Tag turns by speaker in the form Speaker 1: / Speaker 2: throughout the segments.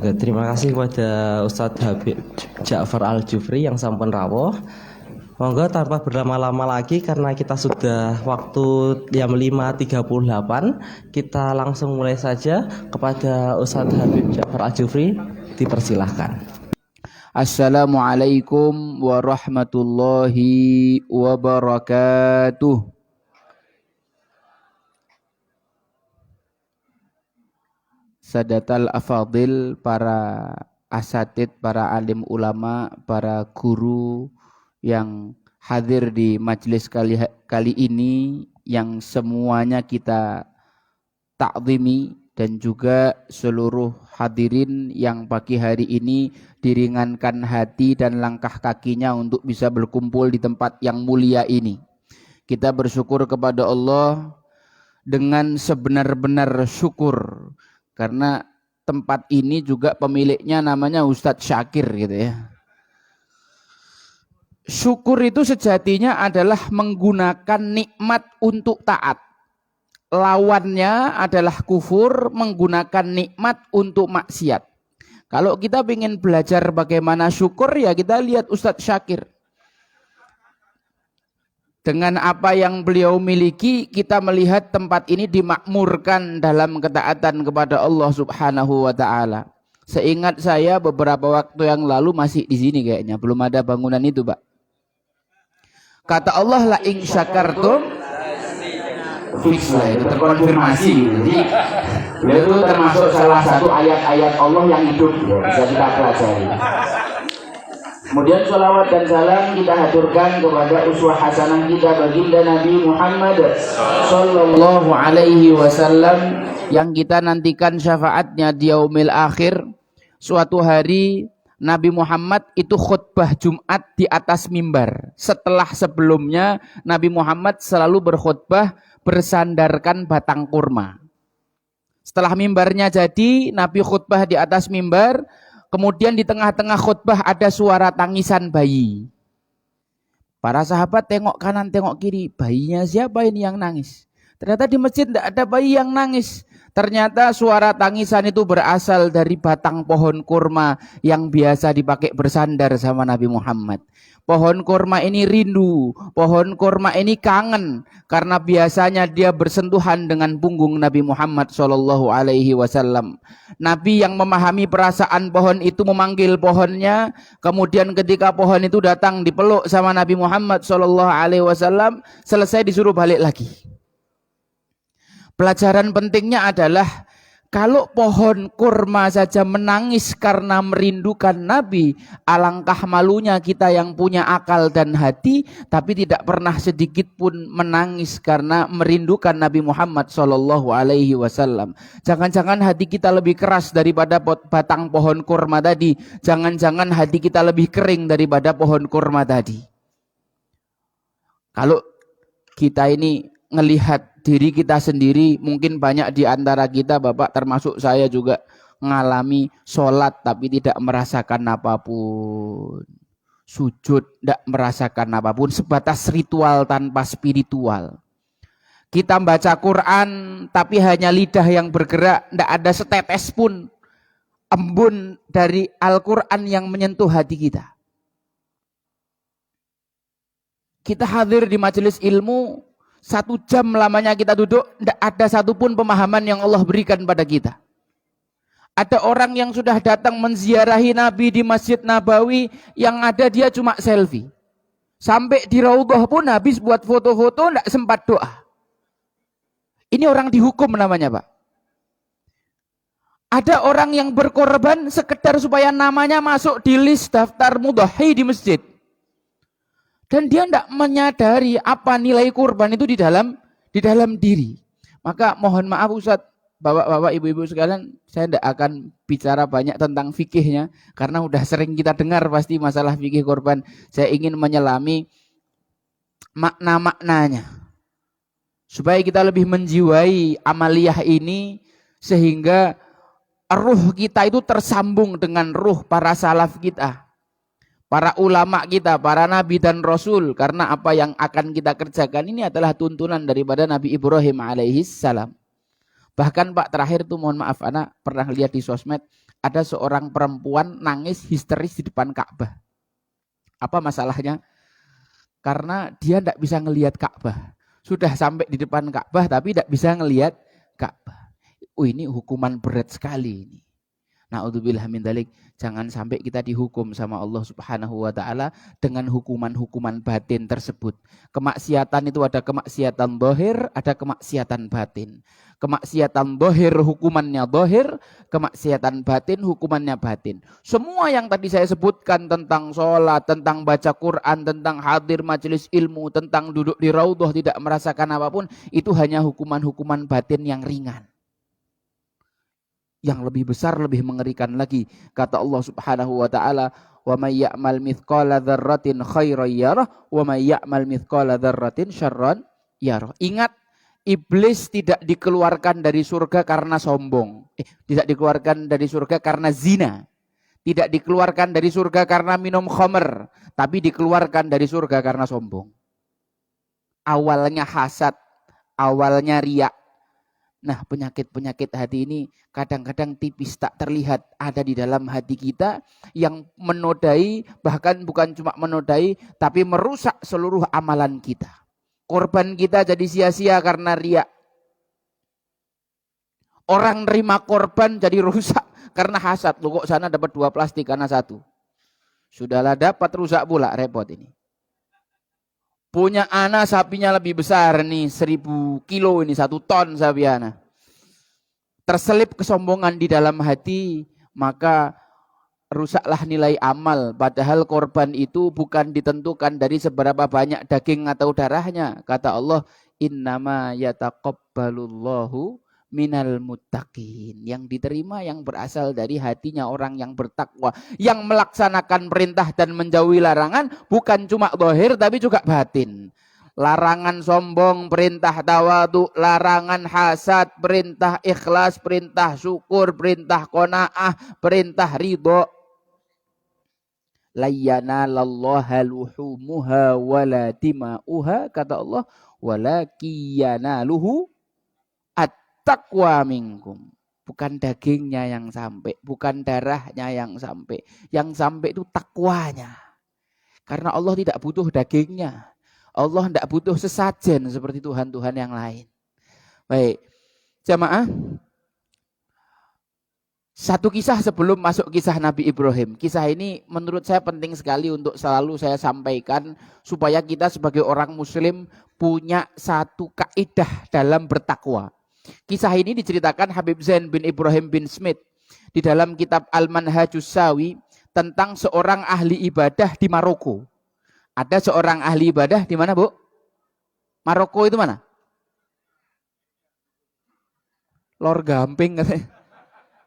Speaker 1: Oke, terima kasih kepada Ustadz Habib Ja'far Al-Jufri yang sampun rawuh. Monggo tanpa berlama-lama lagi karena kita sudah waktu jam 5.38, kita langsung mulai saja. Kepada Ustadz Habib Ja'far Al-Jufri dipersilahkan.
Speaker 2: Assalamualaikum warahmatullahi wabarakatuh. Sadatal afadil, para asatid, para alim ulama, para guru yang hadir di majelis kali ini, yang semuanya kita ta'zimi, dan juga seluruh hadirin yang pagi hari ini diringankan hati dan langkah kakinya untuk bisa berkumpul di tempat yang mulia ini. Kita bersyukur kepada Allah dengan sebenar-benar syukur, karena tempat ini juga pemiliknya namanya Ustadz Syakir gitu ya. Syukur itu sejatinya adalah menggunakan nikmat untuk taat. Lawannya adalah kufur, menggunakan nikmat untuk maksiat. Kalau kita ingin belajar bagaimana syukur, ya kita lihat Ustadz Syakir. Dengan apa yang beliau miliki, kita melihat tempat ini dimakmurkan dalam ketaatan kepada Allah Subhanahu wa Ta'ala. Seingat saya beberapa waktu yang lalu masih di sini kayaknya, belum ada bangunan itu, Pak. Kata Allah, la in syakartum, fix lah, itu terkonfirmasi. Jadi itu termasuk salah satu ayat-ayat Allah yang hidup, ya, bisa kita pelajari. Kemudian sholawat dan salam kita haturkan kepada uswah hasanah kita baginda Nabi Muhammad sallallahu alaihi wasallam, yang kita nantikan syafaatnya di yaumil akhir. Suatu hari Nabi Muhammad itu khutbah Jumat di atas mimbar. Setelah sebelumnya Nabi Muhammad selalu berkhutbah bersandarkan batang kurma. Setelah mimbarnya jadi, Nabi khutbah di atas mimbar. Kemudian di tengah-tengah khutbah ada suara tangisan bayi. Para sahabat tengok kanan tengok kiri, bayinya siapa ini yang nangis? Ternyata di masjid tidak ada bayi yang nangis. Ternyata suara tangisan itu berasal dari batang pohon kurma yang biasa dipakai bersandar sama Nabi Muhammad. Pohon kurma ini rindu, pohon kurma ini kangen, karena biasanya dia bersentuhan dengan punggung Nabi Muhammad SAW. Nabi yang memahami perasaan pohon itu memanggil pohonnya, kemudian ketika pohon itu datang dipeluk sama Nabi Muhammad SAW, selesai disuruh balik lagi. Pelajaran pentingnya adalah kalau pohon kurma saja menangis karena merindukan Nabi, alangkah malunya kita yang punya akal dan hati tapi tidak pernah sedikit pun menangis karena merindukan Nabi Muhammad SAW. Jangan-jangan hati kita lebih keras daripada batang pohon kurma tadi. Jangan-jangan hati kita lebih kering daripada pohon kurma tadi. Kalau kita ini ngelihat diri kita sendiri, mungkin banyak di antara kita, Bapak termasuk saya juga, mengalami sholat tapi tidak merasakan apapun, sujud tidak merasakan apapun, sebatas ritual tanpa spiritual. Kita baca Quran tapi hanya lidah yang bergerak, tidak ada setetes pun embun dari Al-Quran yang menyentuh hati kita. Kita hadir di majelis ilmu, 1 jam lamanya kita duduk, tidak ada satupun pemahaman yang Allah berikan pada kita. Ada orang yang sudah datang menziarahi Nabi di Masjid Nabawi, yang ada dia cuma selfie. Sampai di Raudhah pun habis buat foto-foto, tidak sempat doa. Ini orang dihukum namanya, Pak. Ada orang yang berkorban sekedar supaya namanya masuk di list daftar mudhahi di masjid. Dan dia tidak menyadari apa nilai kurban itu di dalam diri. Maka mohon maaf Ustadz, bapak-bapak, ibu-ibu sekalian, saya tidak akan bicara banyak tentang fikihnya, karena udah sering kita dengar pasti masalah fikih kurban. Saya ingin menyelami makna-maknanya, supaya kita lebih menjiwai amaliyah ini, sehingga ruh kita itu tersambung dengan ruh para salaf kita, para ulama kita, para nabi dan rasul. Karena apa yang akan kita kerjakan ini adalah tuntunan daripada Nabi Ibrahim alaihissalam. Bahkan Pak, terakhir tuh mohon maaf, anak pernah lihat di sosmed, ada seorang perempuan nangis histeris di depan Ka'bah. Apa masalahnya? Karena dia tidak bisa ngelihat Ka'bah. Sudah sampai di depan Ka'bah tapi tidak bisa ngelihat Ka'bah. Ini hukuman berat sekali ini. Na'udzubillah min dzalik. Jangan sampai kita dihukum sama Allah Subhanahu wa taala dengan hukuman-hukuman batin tersebut. Kemaksiatan itu ada kemaksiatan zahir, ada kemaksiatan batin. Kemaksiatan zahir hukumannya zahir, kemaksiatan batin hukumannya batin. Semua yang tadi saya sebutkan tentang sholat, tentang baca Quran, tentang hadir majelis ilmu, tentang duduk di raudhah tidak merasakan apapun, itu hanya hukuman-hukuman batin yang ringan. Yang lebih besar, lebih mengerikan lagi. Kata Allah Subhanahu wa taala, "Wa may ya'mal mithqala dzarratin khairan yarah, wa may ya'mal mithqala dzarratin syarran yarah." Ingat, iblis tidak dikeluarkan dari surga karena sombong. Tidak dikeluarkan dari surga karena zina. Tidak dikeluarkan dari surga karena minum khamr, tapi dikeluarkan dari surga karena sombong. Awalnya hasad, awalnya riya. Nah, penyakit-penyakit hati ini kadang-kadang tipis tak terlihat ada di dalam hati kita yang menodai, bahkan bukan cuma menodai, tapi merusak seluruh amalan kita. Korban kita jadi sia-sia karena riya. Orang nerima korban jadi rusak karena hasad. Loh kok sana dapat 2 plastik karena 1. Sudahlah dapat rusak pula, repot ini. Punya anak sapinya lebih besar nih, 1000 kilo ini, 1 ton sapi anak. Terselip kesombongan di dalam hati, maka rusaklah nilai amal. Padahal korban itu bukan ditentukan dari seberapa banyak daging atau darahnya. Kata Allah, innama yataqabbalullahu minal muttaqin. Yang diterima yang berasal dari hatinya orang yang bertakwa, yang melaksanakan perintah dan menjauhi larangan, bukan cuma zahir tapi juga batin. Larangan sombong, perintah tawadhu, larangan hasad, perintah ikhlas, perintah syukur, perintah qanaah, perintah ridho. La yanalallaha luhumuha wala dima'uha, kata Allah, walakiyanaluhu taqwa minkum. Bukan dagingnya yang sampai, bukan darahnya yang sampai. Yang sampai itu takwanya. Karena Allah tidak butuh dagingnya. Allah tidak butuh sesajen seperti Tuhan-Tuhan yang lain. Baik, jamaah. Satu kisah sebelum masuk kisah Nabi Ibrahim. Kisah ini menurut saya penting sekali untuk selalu saya sampaikan supaya kita sebagai orang muslim punya satu kaidah dalam bertakwa. Kisah ini diceritakan Habib Zain bin Ibrahim bin Smith di dalam kitab Al-Manhajus Sawi tentang seorang ahli ibadah di Maroko. Ada seorang ahli ibadah di mana, Bu? Maroko itu mana? Lor Gamping katanya.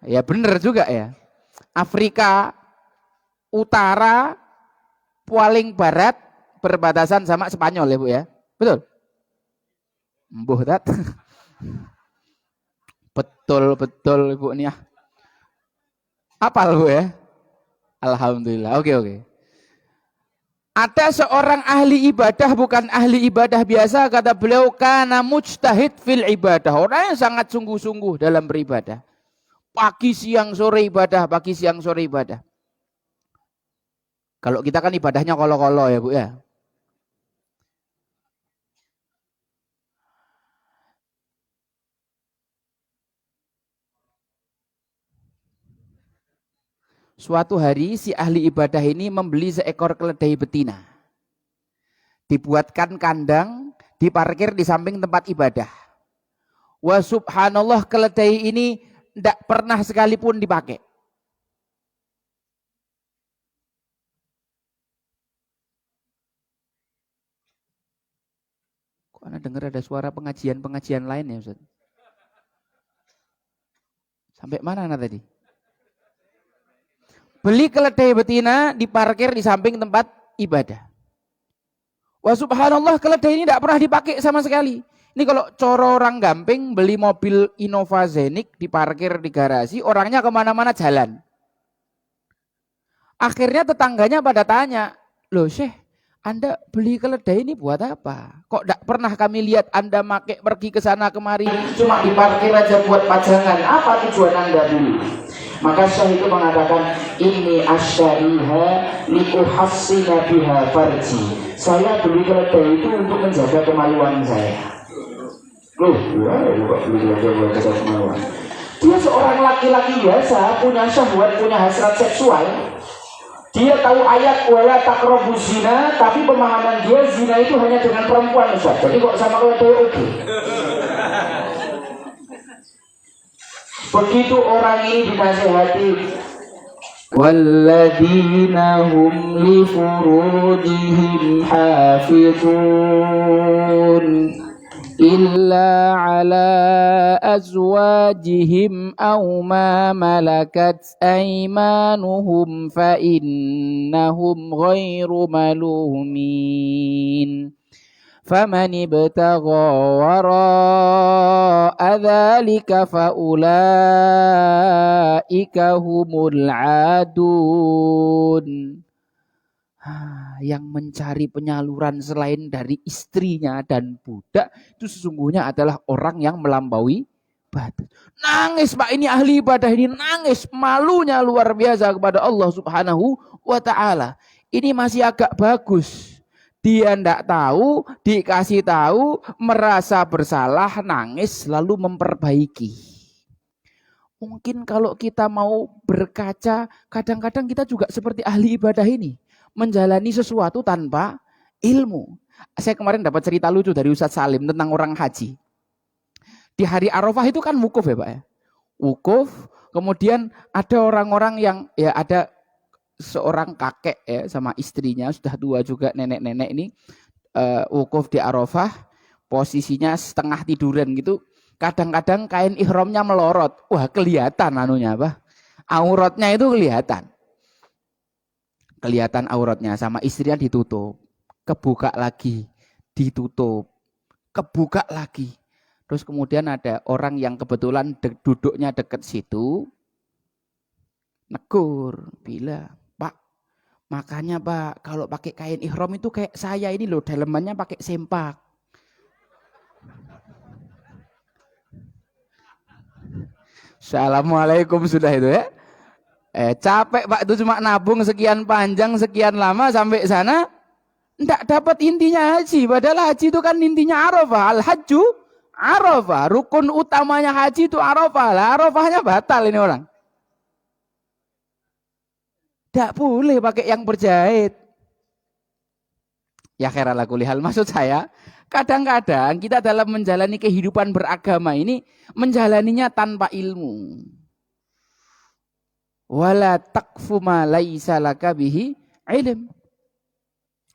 Speaker 2: Ya benar juga ya. Afrika Utara paling barat berbatasan sama Spanyol ya, Bu ya. Betul? Mbuh tat. Betul Ibu nih ya. Apal Bu ya? Alhamdulillah. Oke. Ada seorang ahli ibadah, bukan ahli ibadah biasa, kata beliau, kana mujtahid fil ibadah. Orang yang sangat sungguh-sungguh dalam beribadah. Pagi siang sore ibadah, pagi siang sore ibadah. Kalau kita kan ibadahnya kolo-kolo ya Bu ya. Suatu hari si ahli ibadah ini membeli seekor keledai betina. Dibuatkan kandang, diparkir di samping tempat ibadah. Wa subhanallah, keledai ini tidak pernah sekalipun dipakai. Kok Anda dengar ada suara pengajian-pengajian lain ya Ustaz? Sampai mana Anda tadi? Beli keledai betina, diparkir di samping tempat ibadah. Wah subhanallah, keledai ini tidak pernah dipakai sama sekali. Ini kalau coro orang Gamping beli mobil Innova Zenik, diparkir di garasi, orangnya kemana-mana jalan. Akhirnya tetangganya pada tanya, loh Syekh, Anda beli keledai ini buat apa? Kok tidak pernah kami lihat Anda pergi ke sana kemari, cuma diparkir aja buat pajangan. Apa tujuan Anda dulu? Maka Syekh itu mengatakan, ini asyariha liuhassina biha farji. Saya beli keledai itu untuk menjaga kemaluan saya. Loh, beli keledai buat menjaga kemaluan. Dia seorang laki-laki biasa, punya syahwat, punya hasrat seksual. Dia tahu ayat wala taqrabuz zina, tapi pemahaman dia zina itu hanya dengan perempuan, Ustaz. Jadi kok sama keledai oke. Begitu orang ini dinasihati, walladzina hum li furujihim hafizun illa ala azwajihim aw ma malakat aymanuhum fa innahum ghairu malumin faman ibtagha wara'a dzalika fa ulaika humul adun. Yang mencari penyaluran selain dari istrinya dan budak itu sesungguhnya adalah orang yang melampaui batas. Nangis Pak, ini ahli ibadah ini nangis, malunya luar biasa kepada Allah Subhanahu wa ta'ala. Ini masih agak bagus. Dia tidak tahu, dikasih tahu, merasa bersalah, nangis lalu memperbaiki. Mungkin kalau kita mau berkaca, kadang-kadang kita juga seperti ahli ibadah ini. Menjalani sesuatu tanpa ilmu. Saya kemarin dapat cerita lucu dari Ustadz Salim tentang orang haji. Di hari Arafah itu kan wukuf ya Pak ya. Wukuf, kemudian ada orang-orang yang ya ada seorang kakek ya sama istrinya sudah tua juga, nenek-nenek ini wukuf di Arafah, posisinya setengah tiduran gitu. Kadang-kadang kain ihramnya melorot. Wah, kelihatan anunya apa? Auratnya itu kelihatan. Kelihatan auratnya, sama istrinya ditutup, kebuka lagi, ditutup, kebuka lagi. Terus kemudian ada orang yang kebetulan duduknya dekat situ, negur, bilang, Pak, makanya Pak, kalau pakai kain ihram itu kayak saya ini loh, dalemannya pakai sempak. Assalamualaikum sudah itu ya. Capek Pak, itu cuma nabung sekian panjang, sekian lama sampai sana, enggak dapat intinya haji. Padahal haji itu kan intinya Arafah. Al-hajju Arafah. Rukun utamanya haji itu Arafah. Lah Arafahnya batal ini orang. Enggak boleh pakai yang berjahit. Ya khairal kulihal, maksud saya, kadang-kadang kita dalam menjalani kehidupan beragama ini, menjalaninya tanpa ilmu. Wala taqfu ma laisa laka bihi ilm.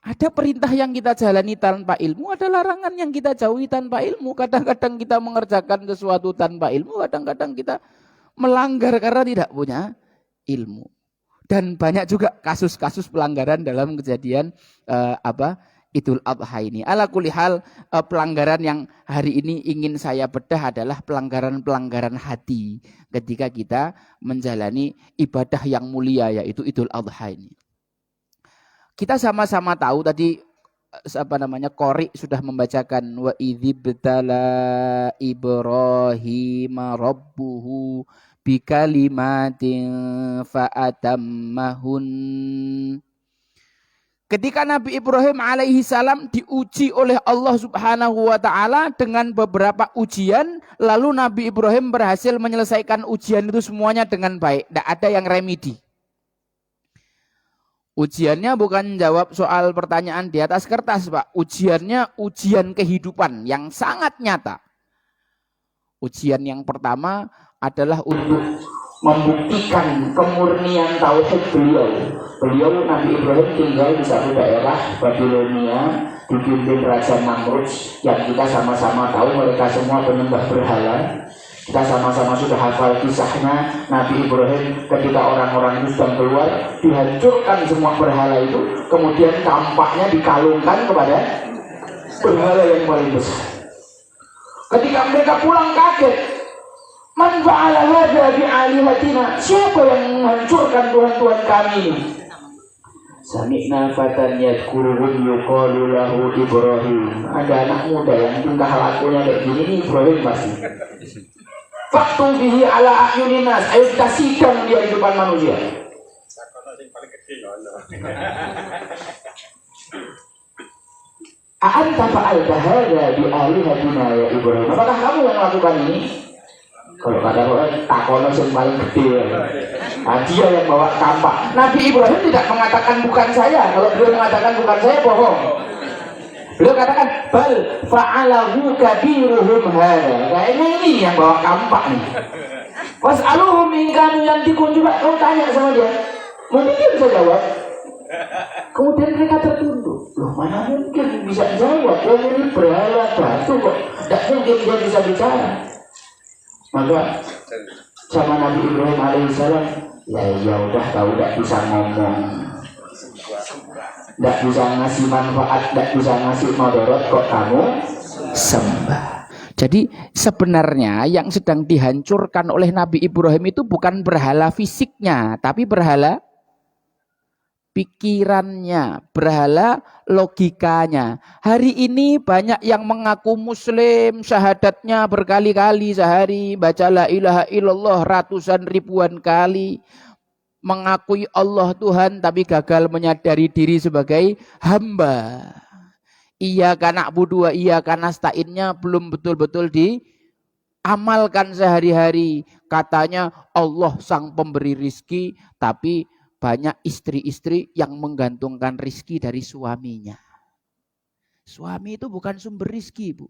Speaker 2: Ada perintah yang kita jalani tanpa ilmu, ada larangan yang kita jauhi tanpa ilmu. Kadang-kadang kita mengerjakan sesuatu tanpa ilmu, kadang-kadang kita melanggar karena tidak punya ilmu. Dan banyak juga kasus-kasus pelanggaran dalam kejadian Idul Adha ini. Ala kulli hal, pelanggaran yang hari ini ingin saya bedah adalah pelanggaran-pelanggaran hati ketika kita menjalani ibadah yang mulia, yaitu Idul Adha ini. Kita sama-sama tahu tadi Qori sudah membacakan wa idzibtala Ibrahim rabbuhu bikalimatin fa'atammahun. Ketika Nabi Ibrahim alaihi salam diuji oleh Allah Subhanahu wa ta'ala dengan beberapa ujian, lalu Nabi Ibrahim berhasil menyelesaikan ujian itu semuanya dengan baik. Tidak ada yang remedi. Ujiannya bukan jawab soal pertanyaan di atas kertas, Pak. Ujiannya ujian kehidupan yang sangat nyata. Ujian yang pertama adalah untuk membuktikan kemurnian tauhid beliau. Beliau Nabi Ibrahim tinggal di satu daerah Babilonia dipimpin Raja Namrud yang kita sama-sama tahu mereka semua penyembah berhala. Kita sama-sama sudah hafal kisahnya. Nabi Ibrahim ketika orang-orang itu sedang keluar, dihancurkan semua berhala itu, kemudian tampaknya dikalungkan kepada berhala yang paling besar. Ketika mereka pulang kaget, man fa'ala hadza bi'alihatina, siapa yang menghancurkan Tuhan-Tuhan kami ini? Sami'na fatan yadkuruhum yuqalu lahu Ibrahim. Ada anak muda yang tingkah lakunya kayak gini, ini Ibrahim pasti. Faktu bihi ala a'yunin nas. Ayo kita sidang dia di depan manusia. A'anta fa'alta hadza bi alihatina ya Ibrahim. Apakah kamu yang melakukan ini? Kalau kata orang takono yang paling gede. Nah, dia yang bawa kampak. Nabi Ibrahim tidak mengatakan bukan saya. Kalau beliau mengatakan bukan saya, bohong. Beliau katakan bal fa'alahu kabiruhum hadza. Kayaknya ini yang bawa kampak nih. Was'aluhum in kanu yantiqun. Coba kamu tanya sama dia. Mungkin dia bisa jawab. Kemudian mereka tertunduk. Loh, mana mungkin bisa jawab? Oh, ini berhala batu kok. Tidak mungkin dia bisa bicara. Maka sama Nabi Ibrahim alaihissalam, ya udah kau tidak bisa ngomong, tidak bisa ngasih manfaat, tidak bisa ngasih mudarat, kok kamu sembah. Jadi sebenarnya yang sedang dihancurkan oleh Nabi Ibrahim itu bukan berhala fisiknya, tapi berhala pikirannya, berhala logikanya. Hari ini banyak yang mengaku muslim, syahadatnya berkali-kali sehari, baca la ilaha illallah ratusan ribuan kali, mengakui Allah Tuhan tapi gagal menyadari diri sebagai hamba. Iyyaka na'budu wa iyyaka nasta'innya belum betul-betul diamalkan sehari-hari. Katanya Allah sang pemberi rizki, tapi banyak istri-istri yang menggantungkan rizki dari suaminya. Suami itu bukan sumber rizki, Bu.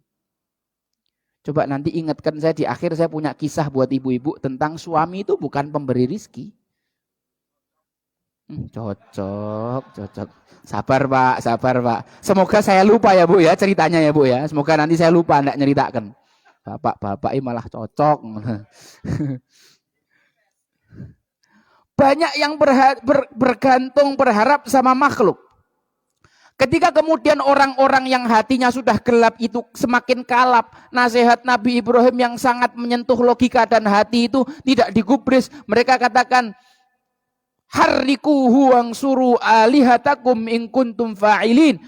Speaker 2: Coba nanti ingatkan saya di akhir, saya punya kisah buat ibu-ibu tentang suami itu bukan pemberi rizki. Cocok. Sabar Pak. Semoga saya lupa ya Bu ya ceritanya ya Bu ya. Semoga nanti saya lupa enggak nyeritakan. Bapak ini malah cocok. Banyak yang bergantung berharap sama makhluk. Ketika kemudian orang-orang yang hatinya sudah gelap itu semakin kalap, nasihat Nabi Ibrahim yang sangat menyentuh logika dan hati itu tidak digubris. Mereka katakan, harrikuhu wangsuru alihatakum in kuntum fa'ilin.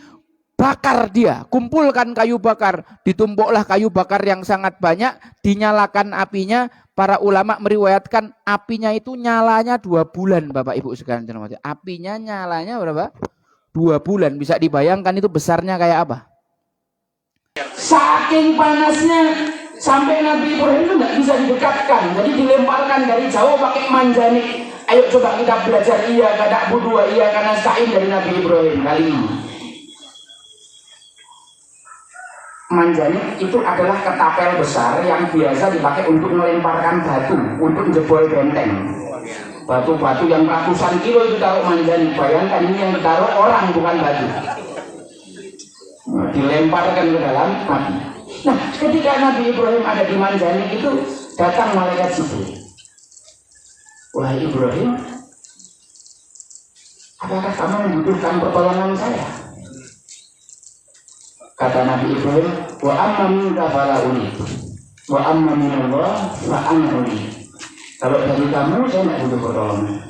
Speaker 2: Bakar dia, kumpulkan kayu bakar, ditumpuklah kayu bakar yang sangat banyak, dinyalakan apinya. Para ulama meriwayatkan apinya itu nyalanya 2 bulan, Bapak Ibu sekalian. Apinya nyalanya berapa? 2 bulan. Bisa dibayangkan itu besarnya kayak apa? Saking panasnya sampai Nabi Ibrahim itu nggak bisa didekatkan, jadi dilemparkan dari jauh pakai manjanik. Ayo coba kita belajar iyyaka na'budu wa iyyaka nasta'in dari Nabi Ibrahim kali ini. Manjanik itu adalah ketapel besar yang biasa dipakai untuk melemparkan batu, untuk jebol benteng. Batu-batu yang ratusan kilo itu taruh manjanik. Bayangkan ini yang ditaruh orang bukan batu. Dilemparkan ke dalam api. Nah, ketika Nabi Ibrahim ada di manjanik itu datang malaikat Jibril. Wahai Ibrahim, apakah kamu membutuhkan pertolongan saya? Kata Nabi Ibrahim, wa amma minka fala uni, wa amma minallah fa ana uni. Kalau dari kamu saya tidak butuh pertolongan.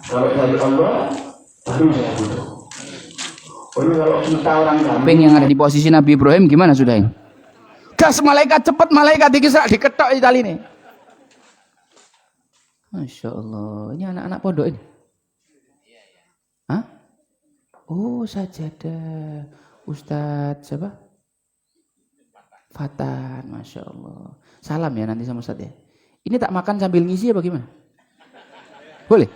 Speaker 2: Kalau dari Allah baru saya butuh. Kalau kita orang gampang yang ada di posisi Nabi Ibrahim gimana sudah ini? Gas malaikat cepat, malaikat dikisrak diketok di tali ini. Masya Allah, ini anak-anak pondok ini. Hah? Oh sajadah. Ustadz siapa? Fatan, Masya Allah. Salam ya nanti sama Ustadz ya. Ini tak makan sambil ngisi ya bagaimana? Boleh?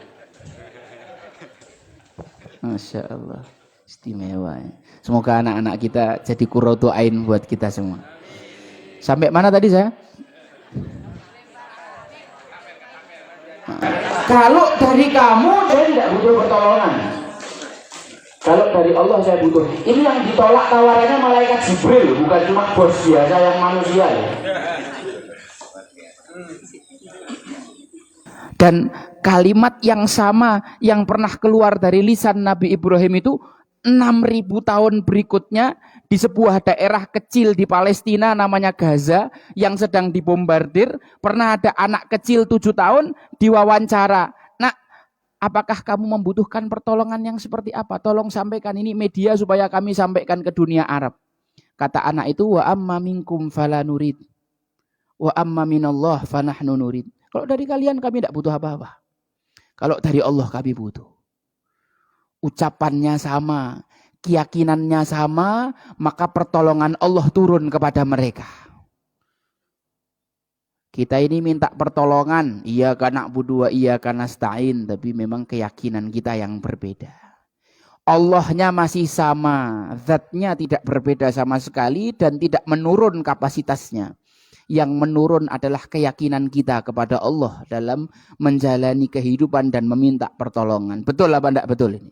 Speaker 2: Masya Allah. Istimewa ya. Semoga anak-anak kita jadi qurratu ain buat kita semua. Sampai mana tadi saya? Kalau dari kamu saya tidak butuh pertolongan. Kalau dari Allah saya butuh. Ini yang ditolak tawarannya malaikat Jibril, bukan cuma bos biasa yang manusia ya. Dan kalimat yang sama yang pernah keluar dari lisan Nabi Ibrahim itu 6.000 tahun berikutnya di sebuah daerah kecil di Palestina namanya Gaza yang sedang dibombardir, pernah ada anak kecil 7 tahun diwawancara. Nak, apakah kamu membutuhkan pertolongan yang seperti apa? Tolong sampaikan ini media supaya kami sampaikan ke dunia Arab. Kata anak itu, wa amma minkum fala nurid. Wa amma minallah fanahnu nurid. Kalau dari kalian kami tidak butuh apa-apa. Kalau dari Allah kami butuh. Ucapannya sama, keyakinannya sama, maka pertolongan Allah turun kepada mereka. Kita ini minta pertolongan, iya karena na'budu wa iya karena nasta'in, tapi memang keyakinan kita yang berbeda. Allahnya masih sama, zatnya tidak berbeda sama sekali dan tidak menurun kapasitasnya. Yang menurun adalah keyakinan kita kepada Allah dalam menjalani kehidupan dan meminta pertolongan. Betul apa tidak betul ini?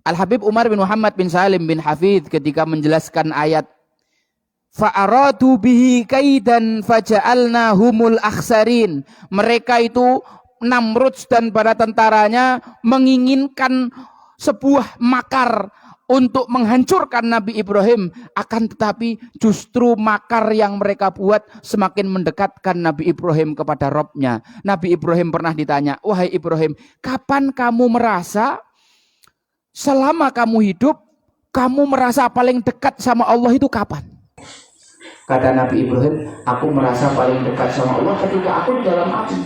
Speaker 2: Al-Habib Umar bin Muhammad bin Salim bin Hafidh ketika menjelaskan ayat fa'aradu bihi kaidan faja'alnahumul akhsarin. Mereka itu Namrud dan para tentaranya menginginkan sebuah makar untuk menghancurkan Nabi Ibrahim, akan tetapi justru makar yang mereka buat semakin mendekatkan Nabi Ibrahim kepada Robnya. Nabi Ibrahim pernah ditanya, wahai Ibrahim, kapan kamu merasa selama kamu hidup kamu merasa paling dekat sama Allah itu kapan? Kata Nabi Ibrahim, aku merasa paling dekat sama Allah ketika aku di dalam api.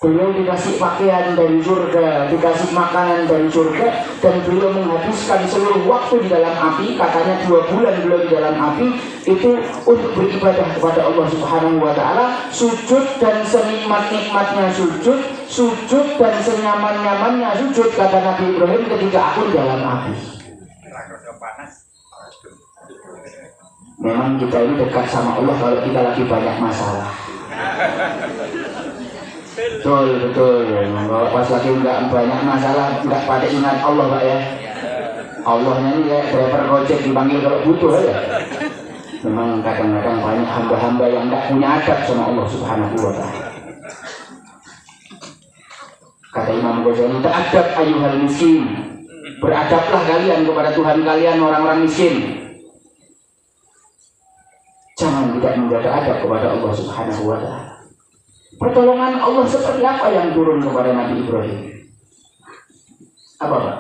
Speaker 2: Beliau dikasih pakaian dari surga, dikasih makanan dari surga, dan beliau menghabiskan seluruh waktu di dalam api, katanya 2 bulan beliau di dalam api, itu untuk beribadah kepada Allah Subhanahu wa Ta'ala, sujud dan senikmat-nikmatnya sujud, sujud dan senyaman-nyamannya sujud, kata Nabi Ibrahim ketika aku di dalam api. Memang kita ini dekat sama Allah kalau kita lagi banyak masalah. Betul. Kalau pas lagi enggak banyak masalah, enggak pada ingat Allah Pak ya. Allahnya ini kayak driver gojek dipanggil kalau butuh ya. Memang kadang-kadang banyak hamba-hamba yang enggak punya adab sama Allah Subhanahu wa Ta'ala. Kata Imam Ghazali, ta'adab ayyuhal miskin. Beradablah kalian kepada Tuhan kalian orang-orang miskin. Jangan tidak menjaga adab kepada Allah Subhanahu wa Ta'ala. Pertolongan Allah seperti apa yang turun kepada Nabi Ibrahim? Apa Pak?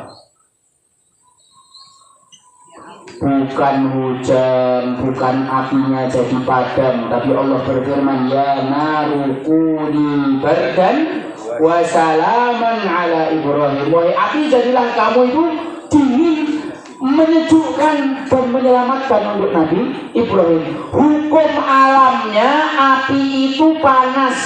Speaker 2: Bukan hujan, bukan apinya jadi padam, tapi Allah berfirman, ya naru kuni bardan wa salaman ala Ibrahim. Wahai api, jadilah kamu itu dingin, menyejukkan dan menyelamatkan untuk Nabi Ibrahim. Hukum alamnya api itu panas,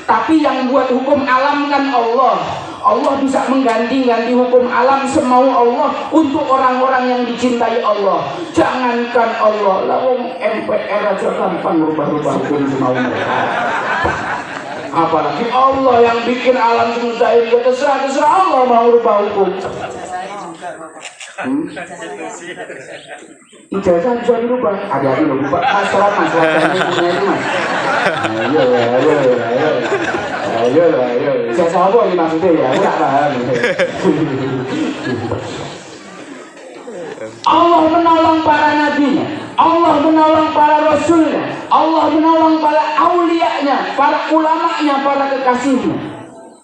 Speaker 2: tapi yang buat hukum alam kan Allah. Allah bisa mengganti-ganti hukum alam semau Allah untuk orang-orang yang dicintai Allah. Jangankan Allah, lawang MPR aja gampang rubah-rubah hukum semau mereka. Apalagi Allah yang bikin alam semesta ini, terserah Allah mau rubah hukum. Ijazah bisa dirubah. Hati-hati loh, Pak. Masalah punya itu mas. Ayo. Ijazah apa ini maksudnya ya? Aku tak paham. Allah menolong para nabinya, Allah menolong para rasulnya, Allah menolong para aulianya, para ulamanya, para kekasihnya.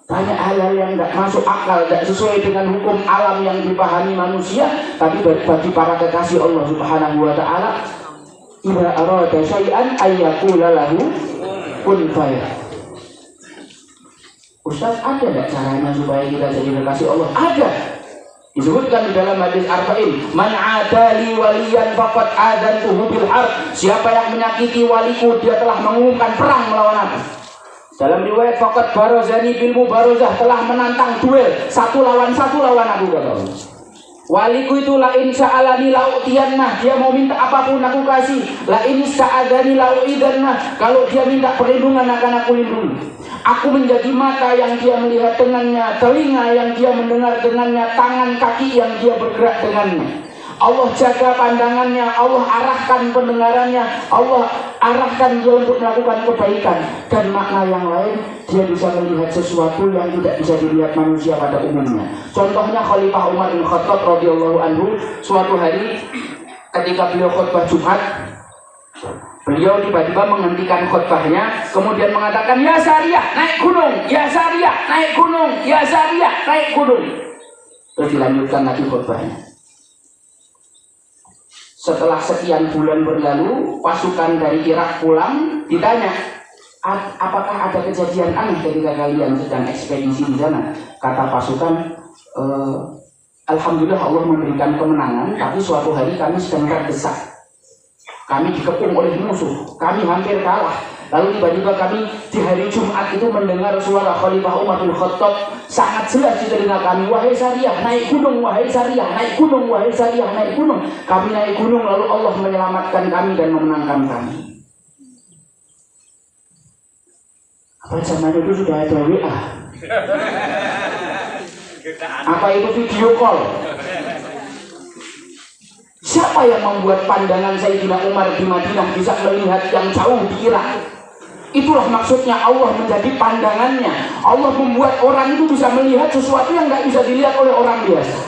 Speaker 2: Banyak hal-hal yang tidak masuk akal, tidak sesuai dengan hukum alam yang dipahami manusia, tapi bagi para kekasih Allah Subhanahu wa Ta'ala, idza arada syai'an ayyaqula lahu kun fayakun. Ustaz, ada tidak caranya supaya kita jadi kekasih Allah? Ada. Disebutkan di dalam hadis arba'in, man adali waliyan faqad adantuhu bil harb. Siapa yang menyakiti waliku, dia telah mengumumkan perang melawan aku. Dalam riwayat faqad barazani bil mubarazah, telah menantang duel satu lawan aku, kata Allah. Waliku itu la in sa'alani la'utiyannah, dia mau minta apapun aku kasih. La in sa'adani la'uidannah, kalau dia minta perlindungan akan aku lindungi. Aku menjadi mata yang dia melihat dengannya, telinga yang dia mendengar dengannya, tangan kaki yang dia bergerak dengannya. Allah jaga pandangannya, Allah arahkan pendengarannya, Allah arahkan dia untuk melakukan kebaikan. Dan makna yang lain, dia bisa melihat sesuatu yang tidak bisa dilihat manusia pada umumnya. Contohnya Khalifah Umar bin Khattab radhiyallahu anhu, suatu hari ketika beliau khutbah Jumat, Beliau tiba-tiba menghentikan khutbahnya, kemudian mengatakan, ya Sariyah, naik gunung, ya Sariyah, naik gunung, ya Sariyah, naik gunung. Terus dilanjutkan lagi khutbahnya. Setelah sekian bulan berlalu, pasukan dari Irak pulang, ditanya, apakah ada kejadian aneh ketika kalian sedang ekspedisi di sana? Kata pasukan, alhamdulillah Allah memberikan kemenangan, tapi suatu hari kami sedang terdesak. Kami dikepung oleh musuh, kami hampir kalah. Lalu tiba-tiba kami di hari Jumat itu mendengar suara Khalifah Umar bin Khattab sangat jelas di telinga kami, wahai Sariyah, naik gunung, wahai Sariyah, naik gunung, wahai Sariyah, naik gunung. Kami naik gunung, lalu Allah menyelamatkan kami dan memenangkan kami. Apa zaman itu sudah ada WA? Apa itu video call? Siapa yang membuat pandangan Sayyidina Umar di Madinah bisa melihat yang jauh di Irak? Itulah maksudnya Allah menjadi pandangannya. Allah membuat orang itu bisa melihat sesuatu yang tidak bisa dilihat oleh orang biasa.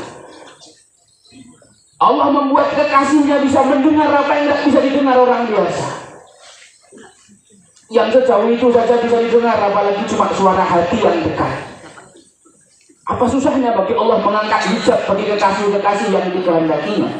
Speaker 2: Allah membuat kekasihnya bisa mendengar apa yang tidak bisa didengar orang biasa. Yang sejauh itu saja bisa didengar, apalagi cuma suara hati yang dekat. Apa susahnya bagi Allah mengangkat hijab bagi kekasih-kekasih yang dikehendakinya?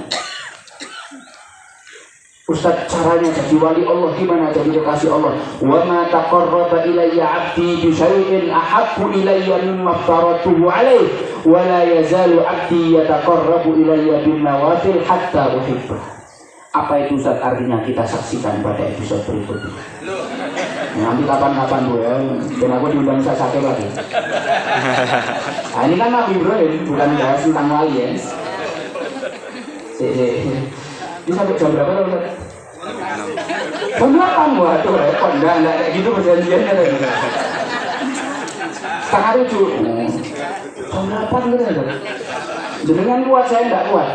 Speaker 2: Ustaz, caranya jadi wali Allah gimana, jadi kekasih Allah? Wa ma taqarraba ilayya 'abdi bi syai'in ahabbu ilayya mimma aftaratuhu 'alaihi wa la yazalu 'abdi yataqarrabu ilayya bin nawafil hatta uhibbah. Apa itu Ustaz artinya? Kita saksikan pada episode berikutnya. Nanti kapan-kapan Bu ya, dan aku diundang sakit lagi. Nah, ini kan Nabi Ibrahim, bukan bahas tentang wali ya. Ini sampai jam berapa Ustaz? Jam 8, waduh repot, enggak kayak gitu perjanjiannya tadi. Setengah 7. Jam 8 gitu Ustaz. Jenengan kuat, saya enggak kuat.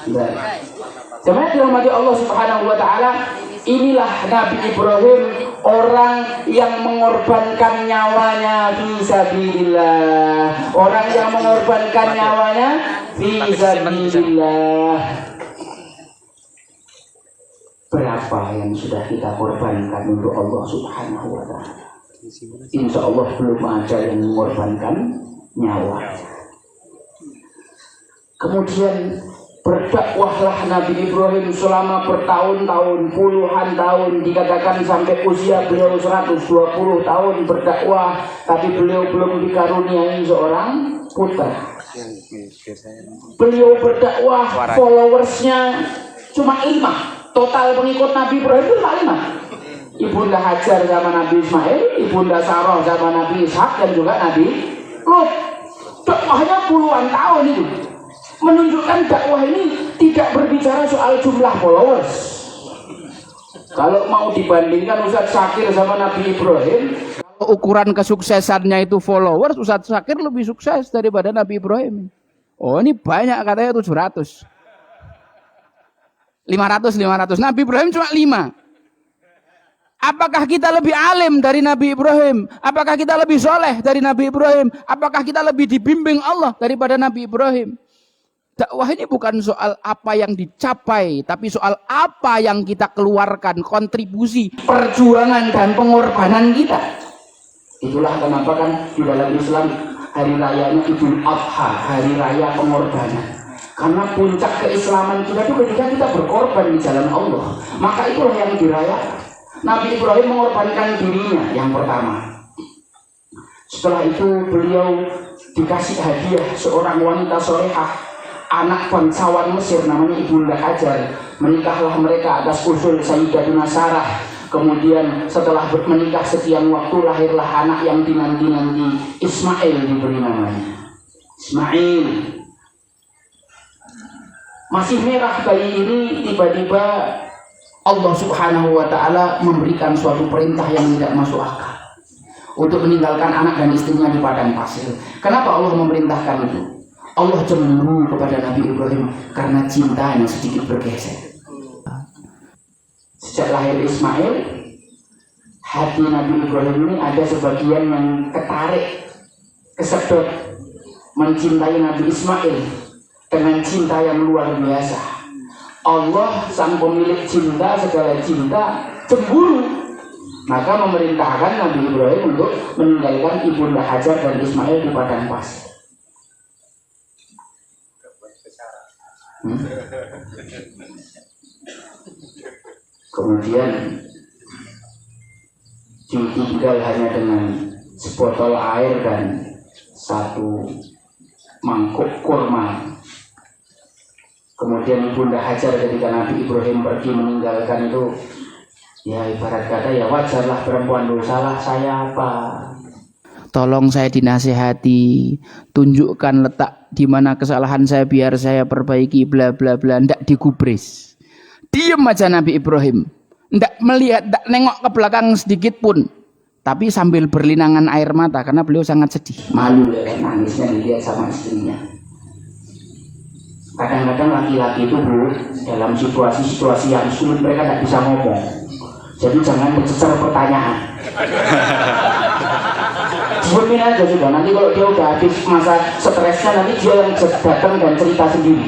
Speaker 2: Enggak. Jemaah dirahmati Allah Subhanahu wa taala, inilah Nabi Ibrahim, orang yang mengorbankan nyawanya fi sabilillah. Orang yang mengorbankan nyawanya fi sabilillah. Berapa yang sudah kita korbankan untuk Allah Subhanahu wa taala? Insya Allah belum ada yang mengorbankan nyawa. Kemudian berdakwahlah Nabi Ibrahim selama bertahun-tahun, puluhan tahun, dikatakan sampai usia beliau 120 tahun berdakwah, tapi beliau belum dikaruniai seorang putra. Beliau berdakwah, followersnya cuma 5. Total pengikut Nabi Ibrahim itu cuma 5. Ibunda Hajar sama Nabi Ismail, Ibunda Sarah sama Nabi Ishak, dan juga Nabi Lut. Dakwahnya puluhan tahun itu. Menunjukkan dakwah ini tidak berbicara soal jumlah followers. Kalau mau dibandingkan Ustadz Syakir sama Nabi Ibrahim, ukuran kesuksesannya itu followers, Ustadz Syakir lebih sukses daripada Nabi Ibrahim. Oh, ini banyak katanya 700. 500. Nabi Ibrahim cuma 5. Apakah kita lebih alim dari Nabi Ibrahim? Apakah kita lebih soleh dari Nabi Ibrahim? Apakah kita lebih dibimbing Allah daripada Nabi Ibrahim? Dakwah ini bukan soal apa yang dicapai, tapi soal apa yang kita keluarkan, kontribusi, perjuangan dan pengorbanan kita. Itulah kenapa kan di dalam Islam hari rayanya Idul Adha, hari raya pengorbanan. Karena puncak keislaman kita itu ketika kita berkorban di jalan Allah. Maka itulah yang dirayakan. Nabi Ibrahim mengorbankan dirinya yang pertama. Setelah itu beliau dikasih hadiah seorang wanita solehah, anak bangsawan Mesir namanya Ibunda Hajar. Menikahlah mereka atas usul Sayyidatuna Sarah. Kemudian setelah menikah sekian waktu lahirlah anak yang dinanti-nanti, Ismail diberi namanya. Ismail. Masih merah bayi ini, tiba-tiba Allah Subhanahu wa taala memberikan suatu perintah yang tidak masuk akal untuk meninggalkan anak dan istrinya di padang pasir. Kenapa Allah memerintahkan itu? Allah cemburu kepada Nabi Ibrahim karena cinta yang sedikit bergeser. Sejak lahir Ismail, hati Nabi Ibrahim ini ada sebagian yang ketarik, kesedot mencintai Nabi Ismail dengan cinta yang luar biasa. Allah sang pemilik cinta, segala cinta, cemburu. Maka memerintahkan Nabi Ibrahim untuk meninggalkan Ibunda Hajar dan Ismail di padang pasir. Kemudian ditinggal hanya dengan sebotol air dan satu mangkuk kurma. Kemudian Ibunda Hajar ketika Nabi Ibrahim pergi meninggalkan itu, ya ibarat kata ya wajarlah perempuan dosalah, saya apa? Tolong saya dinasehati, tunjukkan letak di mana kesalahan saya biar saya perbaiki, bla bla bla. Ndak digubris. Diam aja Nabi Ibrahim. Ndak melihat, ndak nengok ke belakang sedikit pun. Tapi sambil berlinangan air mata karena beliau sangat sedih. Malu ya, nangisnya dilihat sama istrinya. Kadang-kadang laki-laki itu Bu, dalam situasi-situasi yang sulit mereka tidak bisa ngomong. Jadi jangan bercecer pertanyaan. Diamin aja sudah. Nanti kalau dia udah habis masa stresnya, nanti dia yang datang dan cerita sendiri.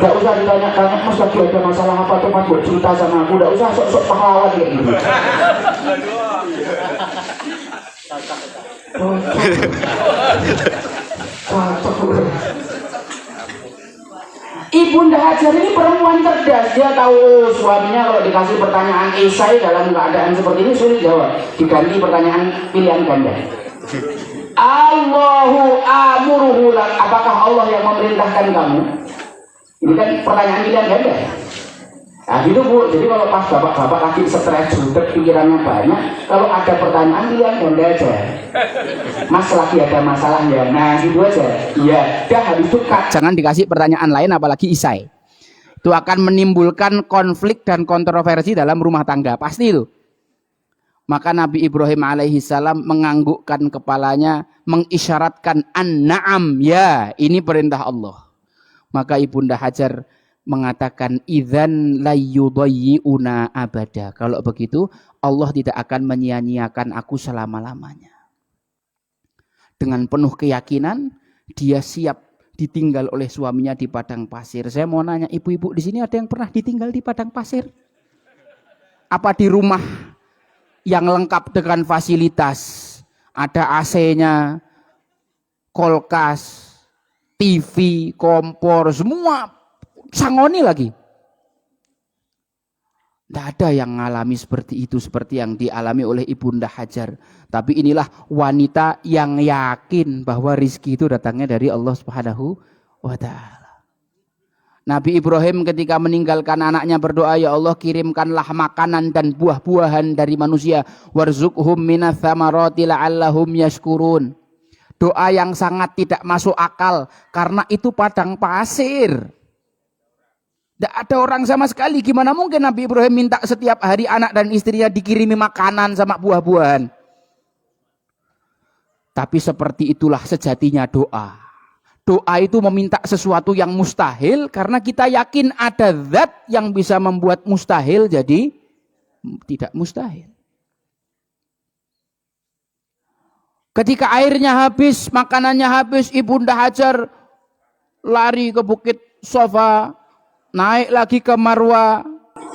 Speaker 2: Gak usah ditanya-tanya, mas lagi ada masalah apa tuh mas, buat cerita sama aku. Gak usah sok-sok pahlawan kayak gitu. Ibunda Hajar ini perempuan cerdas. Dia tahu suaminya kalau dikasih pertanyaan esai dalam keadaan seperti ini sulit jawab. Diganti pertanyaan pilihan ganda. Allahu amuruhu lak. Apakah Allah yang memerintahkan kamu? Ini kan pertanyaan pilihan ganda. Nah gitu Bu, jadi kalau pas bapak-bapak lagi stres, jutek, pikirannya banyak, kalau ada pertanyaan pilihan ganda aja. Mas lagi ada masalah ya, nah gitu aja. Iya, dah habis itu jangan dikasih pertanyaan lain apalagi isai. Itu akan menimbulkan konflik dan kontroversi dalam rumah tangga, pasti itu. Maka Nabi Ibrahim alaihissalam menganggukkan kepalanya, mengisyaratkan an-na'am, ya ini perintah Allah. Maka Ibunda Hajar mengatakan idzan layyudayyi'una abada. Kalau begitu Allah tidak akan menyia-nyiakan aku selama-lamanya. Dengan penuh keyakinan dia siap ditinggal oleh suaminya di padang pasir. Saya mau nanya ibu-ibu di sini ada yang pernah ditinggal di padang pasir? Apa di rumah yang lengkap dengan fasilitas, ada AC-nya, kulkas, TV, kompor, semua sangoni lagi. Tidak ada yang mengalami seperti itu, seperti yang dialami oleh Ibunda Hajar. Tapi inilah wanita yang yakin bahwa rizki itu datangnya dari Allah Subhanahu wa Ta'ala. Nabi Ibrahim ketika meninggalkan anaknya berdoa, ya Allah kirimkanlah makanan dan buah-buahan dari manusia. Warzuqhum minas tsamarati la'allahum yashkurun. Doa yang sangat tidak masuk akal karena itu padang pasir. Tidak ada orang sama sekali. Gimana mungkin Nabi Ibrahim minta setiap hari anak dan istrinya dikirimi makanan sama buah-buahan. Tapi seperti itulah sejatinya doa. Doa itu meminta sesuatu yang mustahil karena kita yakin ada zat yang bisa membuat mustahil jadi tidak mustahil. Ketika airnya habis, makanannya habis, Ibunda Hajar lari ke Bukit Sofa, naik lagi ke Marwa.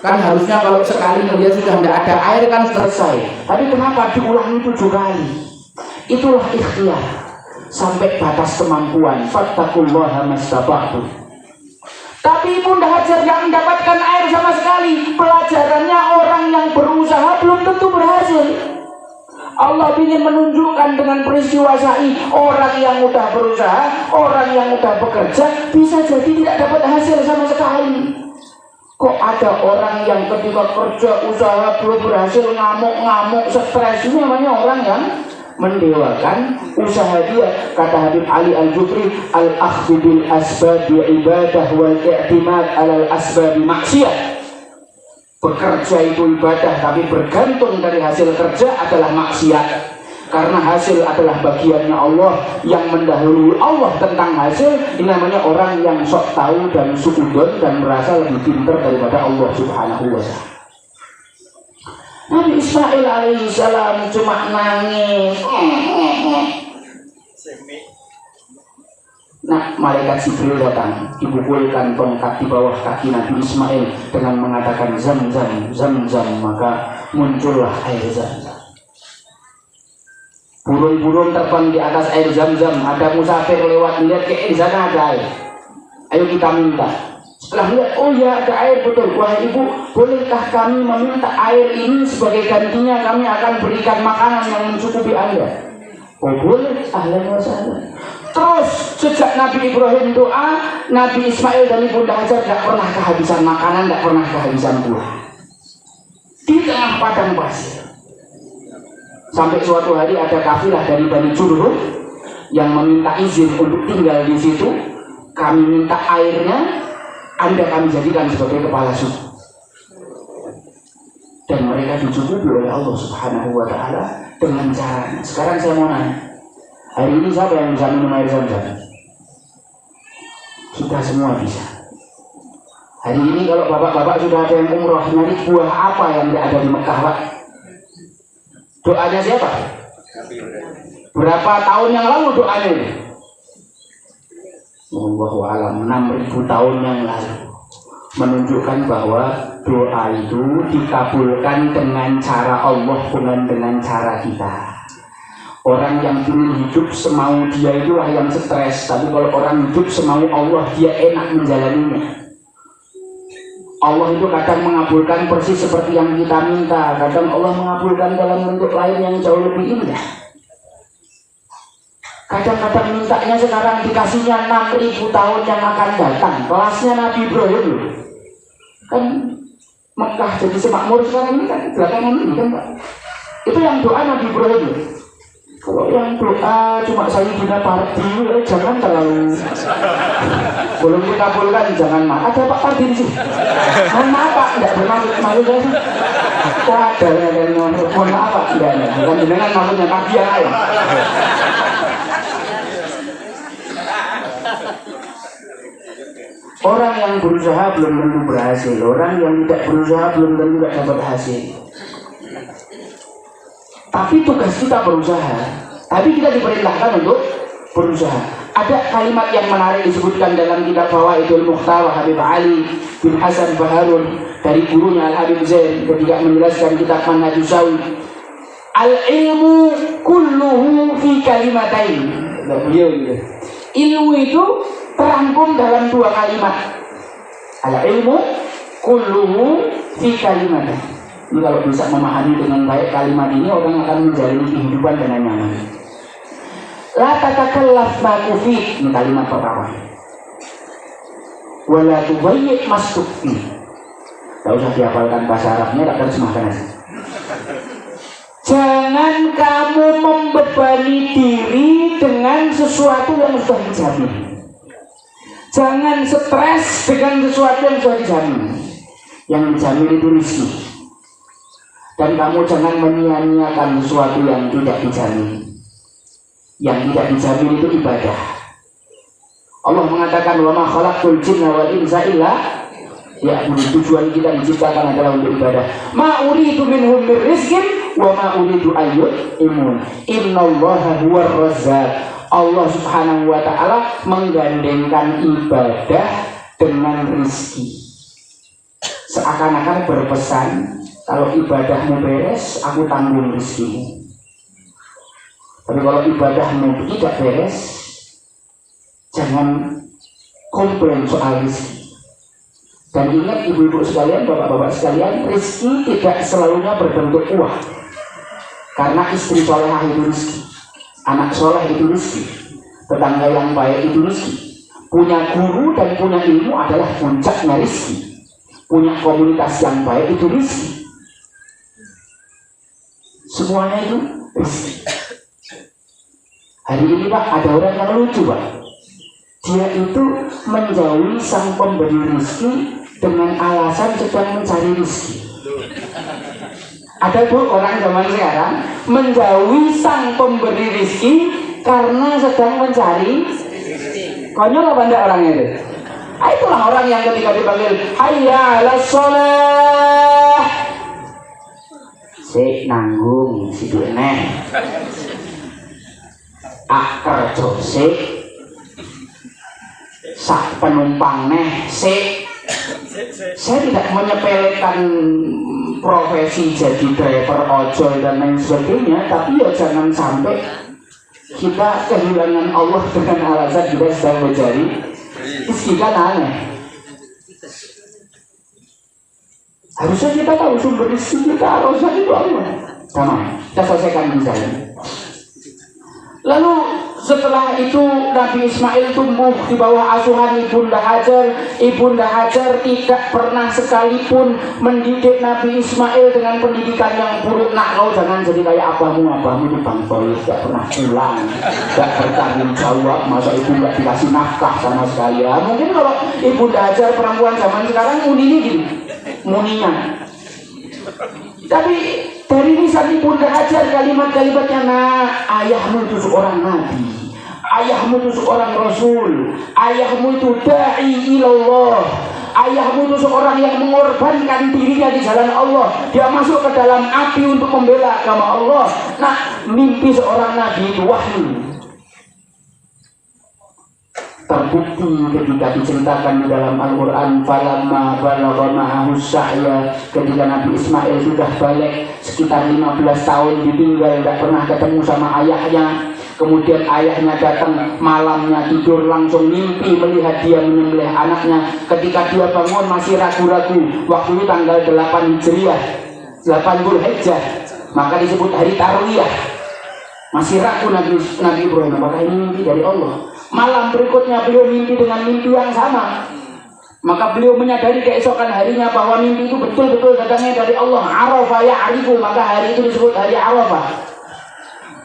Speaker 2: Kan harusnya kalau sekali melihat sudah tidak ada air kan selesai. Tapi kenapa diulangi 7 kali? Itulah ikhtiar sampai batas kemampuan. Fattaqullaha mastata'tum. Tapi Ibunda Hajar yang mendapatkan air sama sekali. Pelajarannya orang yang berusaha belum tentu berhasil. Allah ingin menunjukkan dengan peristiwa Sa'i, orang yang mudah berusaha, orang yang mudah bekerja bisa jadi tidak dapat hasil sama sekali. Kok ada orang yang ketika kerja usaha belum berhasil, ngamuk-ngamuk, stres? Ini namanya orang yang mendewakan usaha dia. Kata Habib Ali Al-Jufri, al-akhdhu bil asbabi ibadah wal i'timad alal asbabi maksiat. Bekerja itu ibadah, tapi bergantung dari hasil kerja adalah maksiat. Karena hasil adalah bagiannya Allah, yang mendahului Allah tentang hasil. Ini namanya orang yang sok tahu dan sukudon dan merasa lebih pintar daripada Allah Subhanahu wa Ta'ala. Nabi Ismail alaihissalam cuma nangis. Nah, malaikat Jibril datang, dipukulkan tongkat di bawah kaki Nabi Ismail dengan mengatakan Zam-zam, Zam-zam, maka muncullah air Zam-zam. Burung-burung terbang di atas air Zam-zam. Ada musafir lewat lihat ke di sana ada air. Ayo kita minta. Setelah lihat, oh ya ada air betul. Wahai ibu, bolehkah kami meminta air ini sebagai gantinya kami akan berikan makanan yang mencukupi Anda? Oh boleh, ahlan wa sahlan. Terus sejak Nabi Ibrahim doa, Nabi Ismail dan Ibunda Hajar tidak pernah kehabisan makanan, tidak pernah kehabisan buah. Di tengah padang pasir. Sampai suatu hari ada kafilah dari Bani Jurhum yang meminta izin untuk tinggal di situ. Kami minta airnya, Anda kami jadikan sebagai kepala suku. Dan mereka dicukupi oleh Allah Subhanahu wa Ta'ala dengan caranya. Sekarang saya mau nanya, hari ini siapa yang bisa minum air Zam-zam? Kita semua bisa. Hari ini kalau bapak-bapak sudah ada yang umroh, nyari buah apa yang ada di Mekah, Pak? Doanya siapa? Berapa tahun yang lalu doanya? Wallahu alam, 6.000 tahun yang lalu. Menunjukkan bahwa doa itu dikabulkan dengan cara Allah, bukan dengan cara kita. Orang yang ingin hidup semau dia itulah yang stres. Tapi kalau orang hidup semau Allah, dia enak menjalaninya. Allah itu kadang mengabulkan persis seperti yang kita minta. Kadang Allah mengabulkan dalam bentuk lain yang jauh lebih indah. Kadang-kadang mintanya sekarang dikasihnya 6.000 tahun yang akan datang. Kelasnya Nabi Ibrahim. Kan Mekah jadi semakmur sekarang ini kan belakangan ini kan Pak. Itu yang doa Nabi Ibrahim. Kalau yang doa cuma Sayyidina Pardi, jangan terlalu belum dikabulkan, jangan maaf. Ada Pak Pardi di sini. Mohon maaf Pak, tidak bermaksud malu saya. Ada mohon maaf Pak, tidak. Bukan dengan maksudnya Pardi yang lain. Orang yang berusaha belum tentu berhasil. Orang yang tidak berusaha belum tentu dapat hasil. Tapi tugas kita berusaha. Tapi kita diperintahkan untuk berusaha. Ada kalimat yang menarik disebutkan dalam kitab Fawaidul Mukhtar Habib Ali bin Hasan Baharun dari gurunya Al-Habib Zain ketika menjelaskan kitab Manhajus Sawi. Al-ilmu kulluhu fi kalimatain. Ilmu itu terangkum dalam 2 kalimat. Al-ilmu kulluhu fi kalimatain. Ini kalau bisa memahami dengan baik kalimat ini, orang akan menjalani kehidupan dengan nyaman. La tatakallaf ma tufid, ini kalimat pertama. Wa la tubayyi' mastukfi. Tidak usah dihafalkan bahasa Arabnya, tak terjemahkan aja. Jangan kamu membebani diri dengan sesuatu yang sudah dijamin. Jangan stres dengan sesuatu yang sudah dijamin. Yang dijamin itu rezeki. Dan kamu jangan menyia-nyiakan sesuatu yang tidak dijamin. Yang tidak dijamin itu ibadah. Allah mengatakan wa ma khalaqtul jinna wal insa illa liya'budun. Tujuan kita diciptakan adalah untuk ibadah. Ma uridu minhum min rizqin wa ma uridu an yut'imun. Innallaha huwar razzaq. Allah Subhanahu wa Ta'ala menggandengkan ibadah dengan rezeki. Seakan-akan berpesan, kalau ibadahmu beres, aku tanggung rezekimu. Tapi kalau ibadahmu tidak beres, jangan komplain soal rezeki. Dan ingat ibu-ibu sekalian, bapak-bapak sekalian, rezeki tidak selalunya berbentuk uang. Karena istri solehah itu rezeki, anak soleh itu rezeki, tetangga yang baik itu rezeki. Punya guru dan punya ilmu adalah puncaknya rezeki. Punya komunitas yang baik itu rezeki. Semuanya itu rezeki. Hari ini Pak, ada orang yang lucu Pak. Dia itu menjauhi sang pemberi rezeki dengan alasan sedang mencari rezeki. Ada tuh orang zaman sekarang menjauhi sang pemberi rezeki karena sedang mencari. Konyol apa enggak orangnya itu? Itulah orang yang ketika dipanggil hayya 'alas shalah, si nanggung si dueneh akar jose sak penumpang neh sik. Saya tidak menyepelekan profesi jadi driver ojol dan lain sebagainya, tapi ya jangan sampai kita kehilangan Allah dengan alasan kita sedang mencari rezeki, kan aneh. Harusnya kita tahu sumber rezeki kita, harusnya itu Allah. Sama, kita selesaikan misalnya. Lalu setelah itu Nabi Ismail tumbuh di bawah asuhan Ibunda Hajar. Ibunda Hajar tidak pernah sekalipun mendidik Nabi Ismail dengan pendidikan yang buruk. Nak, kau jangan jadi kayak abamu di Bangtolis, gak pernah pulang, gak bertanggung jawab, masa ibu gak dikasih nafkah sama sekali. Ya, mungkin kalau Ibunda Hajar perempuan zaman sekarang muninya gini, muninya. Tapi dari lisan Ibunda Hajar kalimat-kalimatnya, nah, ayahmu itu seorang nabi, ayahmu itu seorang rasul, ayahmu itu da'i ilallah, ayahmu itu seorang yang mengorbankan dirinya di jalan Allah, dia masuk ke dalam api untuk membela agama Allah. Nah, mimpi seorang nabi itu wahyu. Terbukti ketika diceritakan di dalam Al-Quran, falamma balagha ma'ahu sa'ya, ketika Nabi Ismail sudah balik sekitar 15 tahun ditinggal, tidak pernah ketemu sama ayahnya. Kemudian ayahnya datang malamnya, tidur langsung mimpi melihat dia menyembelih anaknya. Ketika dia bangun masih ragu-ragu, waktu itu tanggal 8 Hijriah, 8 Dzulhijjah, maka disebut hari Tarwiyah. Masih ragu Nabi Ibrahim, apakah ini mimpi dari Allah? Malam berikutnya beliau mimpi dengan mimpi yang sama. Maka beliau menyadari keesokan harinya bahwa mimpi itu betul-betul datangnya dari Allah. Arafah ya'rifu, maka hari itu disebut hari Arafah.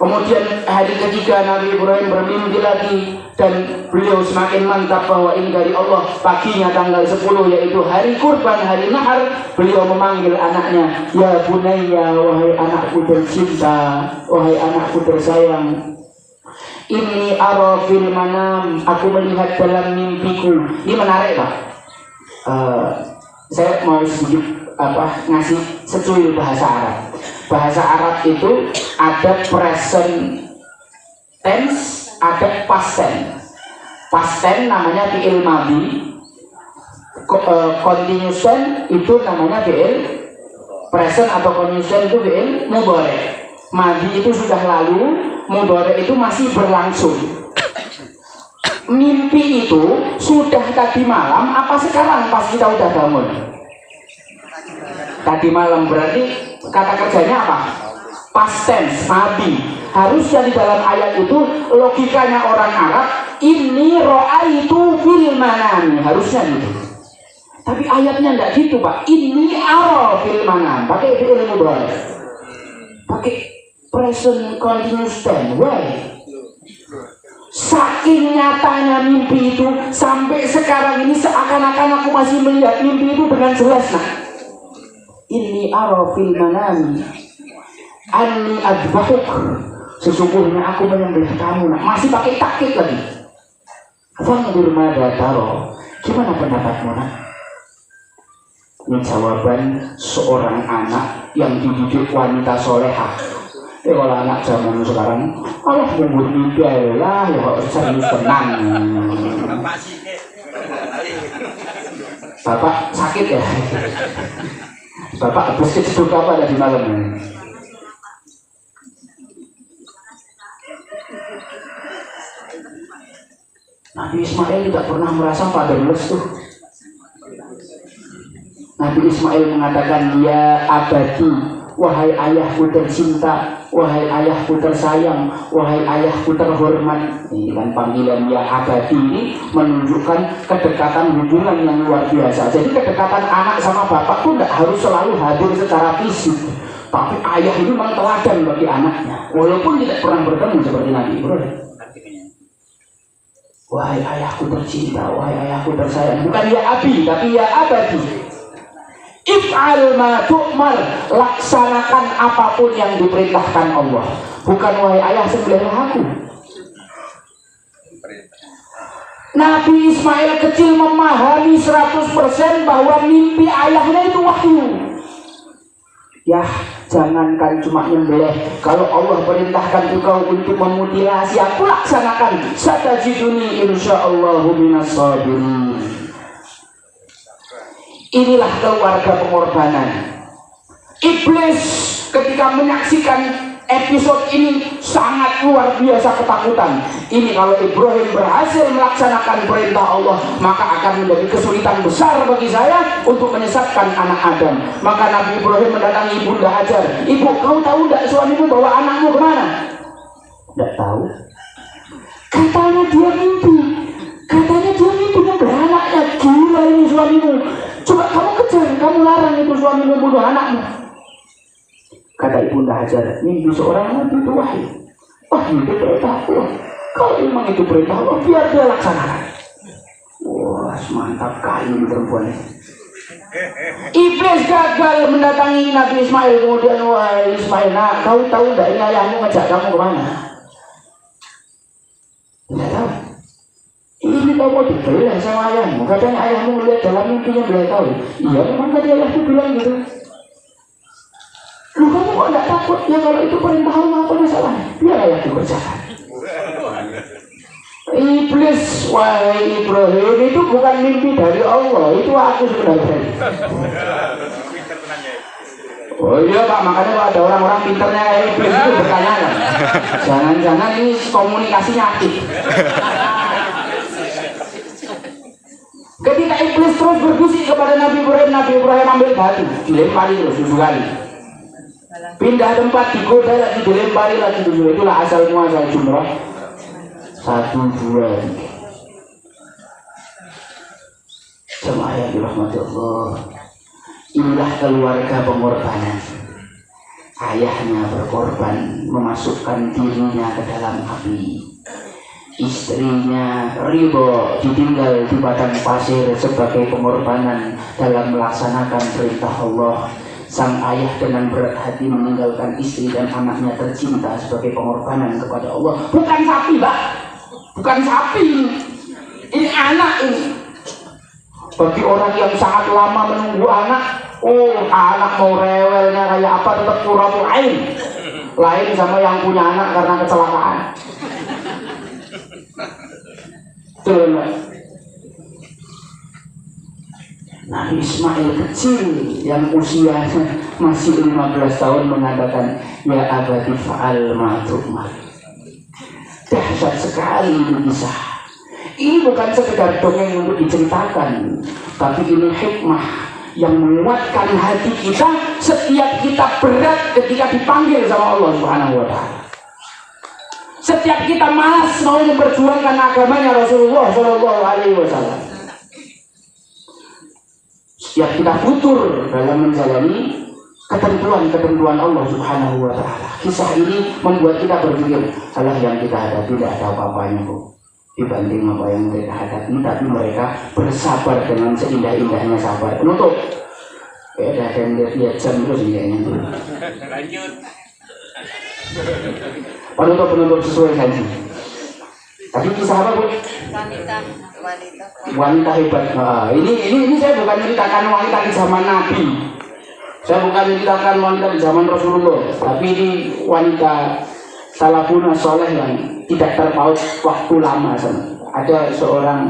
Speaker 2: Kemudian hari ketiga Nabi Ibrahim bermimpi lagi, dan beliau semakin mantap bahwa ini dari Allah. Paginya tanggal 10 yaitu hari kurban, hari nahar, beliau memanggil anaknya, ya bunayya, wahai anakku tercinta, wahai anakku tersayang, ini ara fil manam, aku melihat dalam mimpiku. Ini menarik Pak. Saya mau sedikit ngasih secuil bahasa Arab. Bahasa Arab itu ada present tense, ada past tense. Past tense namanya fi'il madhi, continuous tense itu namanya fi'il present, atau continuous tense itu fi'il mudhari'. Madhi itu sudah lalu, mudhari' itu masih berlangsung. Mimpi itu sudah tadi malam apa sekarang pas kita udah bangun? Tadi malam, berarti kata kerjanya apa? Past tense, madhi. Harusnya di dalam ayat itu logikanya orang Arab, ini ra'aitu fil manami, harusnya gitu. Tapi ayatnya enggak gitu Pak. Ini ara fil manam, pakai fi'il mudhari', pakai present continuous tense. Why? Saking nyatanya mimpi itu, sampai sekarang ini seakan-akan aku masih melihat mimpi itu dengan jelas. Nah, inni ara fil manami anni adbahuk, sesungguhnya aku menyembelih kamu. Nah, masih pakai takkid lagi. Fanzur madza tara, gimana pendapatmu Nak? Ini jawaban seorang anak yang dididik wanita solehah. Kalau anak zaman sekarang, Allah membuat mimpi lah, ya kok serius tenang. Bapak sakit ya? Bapak habis kejeduk apa tadi malam? Nabi Ismail tidak pernah merasa fatherless tuh. Nabi Ismail mengatakan, ya abadi, wahai ayahku tercinta, wahai ayahku tersayang, wahai ayahku terhormat. Ini kan panggilan ya abadi ini menunjukkan kedekatan hubungan yang luar biasa. Jadi kedekatan anak sama bapak pun tidak harus selalu hadir secara fisik, tapi ayah itu memang teladan bagi anaknya, walaupun tidak pernah bertemu seperti Nabi Ibrahim. Wahai ayahku tercinta, wahai ayahku tersayang, bukan ya abi, tapi ya abadi. If'al ma tu'mar, laksanakan apapun yang diperintahkan Allah. Bukan wahai ayah sembelihlah aku. Nabi Ismail kecil memahami 100% bahwa mimpi ayahnya itu wahyu. Ya, Jangankan cuma nyembelih, kalau Allah perintahkan engkau untuk memutilasi, aku laksanakan. Satajiduni insyaallahu minas sabirin. Inilah keluarga pengorbanan. Iblis ketika menyaksikan episode ini sangat luar biasa ketakutan. Ini kalau Ibrahim berhasil melaksanakan perintah Allah, maka akan menjadi kesulitan besar bagi saya untuk menyesatkan anak Adam. Maka Nabi Ibrahim mendatangi Bunda Hajar. Ibu, kau tahu tidak suamimu bawa anakmu kemana? Tidak tahu. Katanya dia mimpi. Katanya dia mimpi membunuh anaknya. Gila ini suamimu. Coba kamu kejar, kamu larang itu suamimu bunuh anakmu. Kata Ibunda Hajar, mimpi seorang nabi itu wahyu. Wahyu itu perintah Allah. Kalau memang itu perintah Allah, biar dia laksanakan. Wah, mantap kali ini perempuan ini. Iblis gagal mendatangi Nabi Ismail. Kemudian, wahai Ismail, nah, kau tahu tidak ini ayahmu ngajak kamu kemana? Tidak tahu. Ini kau mau dibeli sama ayahmu. Katanya ayahmu melihat dalam mimpinya beliau tahu. Iya, memang tadi ayahku bilang gitu. Lu kamu kok tidak takut? Ya kalau itu perintah Allah, apa masalahnya? Biar ayah dikerjakan. Iblis, wahai Ibrahim, itu bukan mimpi dari Allah, itu aku sebenarnya. Oh iya Pak, makanya kalau ada orang-orang pinternya kayak Iblis itu bertanya kan. Jangan-jangan ini komunikasinya aktif. Ketika Iblis terus berbisik kepada Nabi Ibrahim ambil batu, dilempari terus 7 kali. Pindah tempat, digoda lagi, dilempari lagi 7. Itulah asal muasal jumrah 1, 2. Jemaah yang dirahmati Allah, inilah keluarga pengorbanan. Ayahnya berkorban memasukkan dirinya ke dalam api. Istrinya ridho ditinggal di padang pasir sebagai pengorbanan dalam melaksanakan perintah Allah. Sang ayah dengan berat hati meninggalkan istri dan anaknya tercinta sebagai pengorbanan kepada Allah. Bukan sapi, Pak. Bukan sapi. Ini anak ini. Bagi orang yang sangat lama menunggu anak, anak mau rewelnya kayak apa tetap qurratu ain. Lain sama yang punya anak karena kecelakaan. Betul, Pak. Nabi Ismail kecil yang usianya masih 15 tahun mengatakan, ya abadi fa'al ma tu'mar. Dahsyat sekali ini kisah. Ini bukan sekedar dongeng untuk diceritakan, tapi ini hikmah yang menguatkan hati kita setiap kita berat ketika dipanggil sama Allah Subhanahu wa ta'ala. Setiap kita malas mau memperjuangkan agamanya Rasulullah Shallallahu Alaihi Wasallam. Setiap kita futur dalam menjalani ketentuan-ketentuan Allah Subhanahu wa ta'ala. Kisah ini membuat kita berpikir, salah yang kita hadapi tidak ada apa-apanya kok dibanding apa yang mereka hadapi, tapi mereka bersabar dengan seindah-indahnya sabar. Penutup. Ada yang lihat jam terus kayaknya. Lanjut. Penutup sesuai janji. Tadi kisah apa, Bu? Wanita hebat. Nah, ini saya bukan menceritakan wanita di zaman Nabi. Saya bukan menceritakan wanita di zaman Rasulullah, tapi ini wanita salafun soleh yang tidak terpaut waktu lama. Ada seorang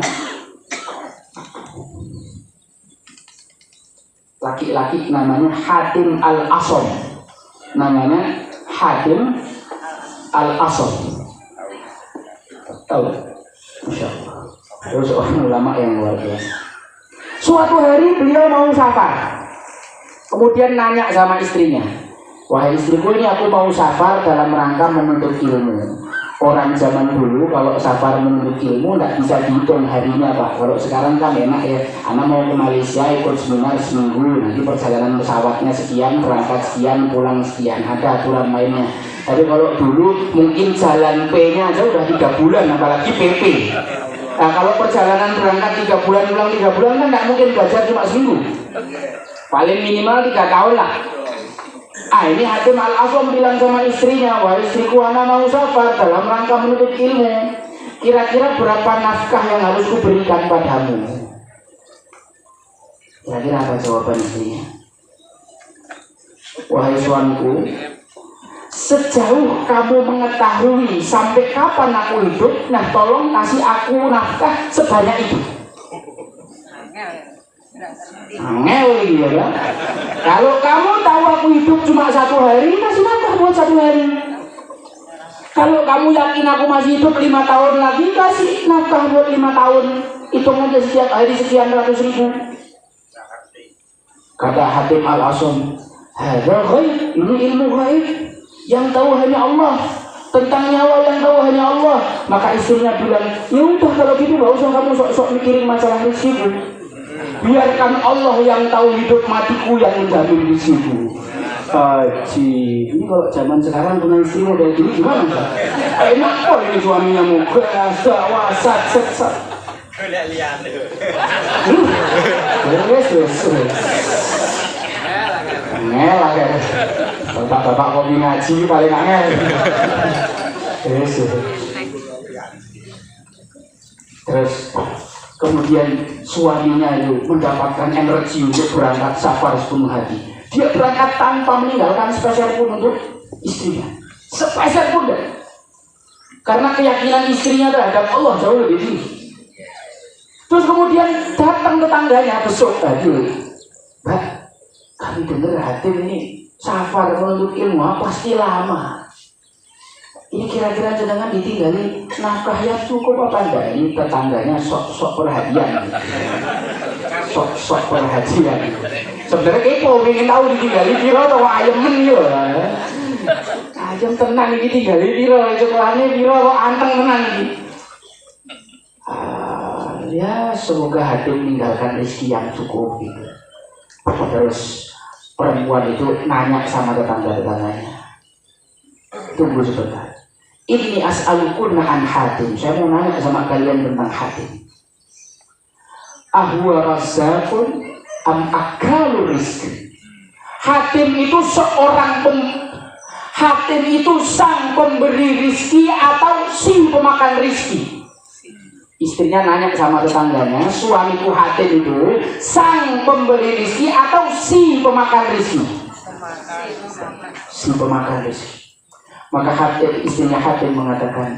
Speaker 2: laki-laki namanya Hatim Al-Asom. Namanya Hatim Al-Asom. Tahu? Masya Allah. Terus seorang ulama yang luar biasa. Suatu hari beliau mau safar. Kemudian nanya sama istrinya, wahai istriku, ini aku mau safar dalam rangka menuntut ilmu. Orang zaman dulu kalau safar menuntut ilmu tidak bisa dihitung harinya, Pak. Kalau sekarang kan enak ya, anak mau ke Malaysia ikut seminar seminggu, nanti perjalanan pesawatnya sekian, berangkat sekian, pulang sekian, ada aturan mainnya. Tapi kalau dulu mungkin jalan P-nya aja udah 3 bulan, apalagi PP. Nah, kalau perjalanan berangkat 3 bulan, pulang 3 bulan kan tidak mungkin belajar cuma seminggu. Paling minimal 3 tahun lah. Ini Hatim Al-Asom bilang sama istrinya, wah istriku, anak mau safar dalam rangka menuntut ilmu. Kira-kira berapa nafkah yang harus kuberikan padamu? Kira-kira apa jawaban istrinya?
Speaker 3: Wahai suamiku, sejauh kamu mengetahui sampai kapan aku hidup, nah tolong kasih aku nafkah sebanyak itu. Angel gitu ya. Kalau kamu tahu aku hidup cuma 1 hari, kasih nafkah buat 1 hari. Kalau kamu yakin aku masih hidup 5 tahun lagi, kasih nafkah buat 5 tahun. Hitung aja setiap hari sekian ratus ribu. Kata Hatim Al-Asam, hadza ghaib, ini ilmu ghaib yang tahu hanya Allah. Tentang nyawa yang tahu hanya Allah. Maka istrinya bilang, ya udah kalau gitu gak usah kamu sok-sok mikirin masalah rezekiku. Biarkan Allah yang tahu hidup matiku yang menjamin rezekiku. Haji, ini kalau zaman sekarang punya istri model gini gimana? Enak kok ini suaminya mau kerasa, wasat, sesat. Angel lah kan. Bapak kopi ngaji paling angel. Terus kemudian suaminya itu mendapatkan energi untuk berangkat safar sepenuh hati. Dia berangkat tanpa meninggalkan spesial pun untuk istrinya. Spesial pun deh. Karena keyakinan istrinya terhadap Allah jauh lebih tinggi. Terus kemudian datang tetangganya besok tadi, Mbak, kami dengar Hatim ini safar menuntut ilmu pasti lama. Ini kira-kira jenengan ditinggali nafkah yang cukup apa enggak? Ini tetangganya sok-sok perhatian. Sok-sok perhatian. Sebenarnya kepo pengen tahu ditinggali piro atau ayemen yo. Ayem tenang iki ditinggali piro, cekelane piro kok anteng tenan iki. Ya semoga Hatim meninggalkan rezeki yang cukup gitu. Terus perempuan itu nanya sama tetangga-tetangganya, tunggu sebentar, ini as'alukunna an Hatim, saya mau nanya sama kalian tentang Hatim. Ahwa razzaqun am akalu rizki. Hatim itu Hatim itu sang pemberi rizki atau si pemakan rizki. Istrinya nanya sama tetangganya, suamiku Hatim itu sang pemberi rizki atau si pemakan rizki? Si pemakan rizki. Maka istrinya Hatim mengatakan,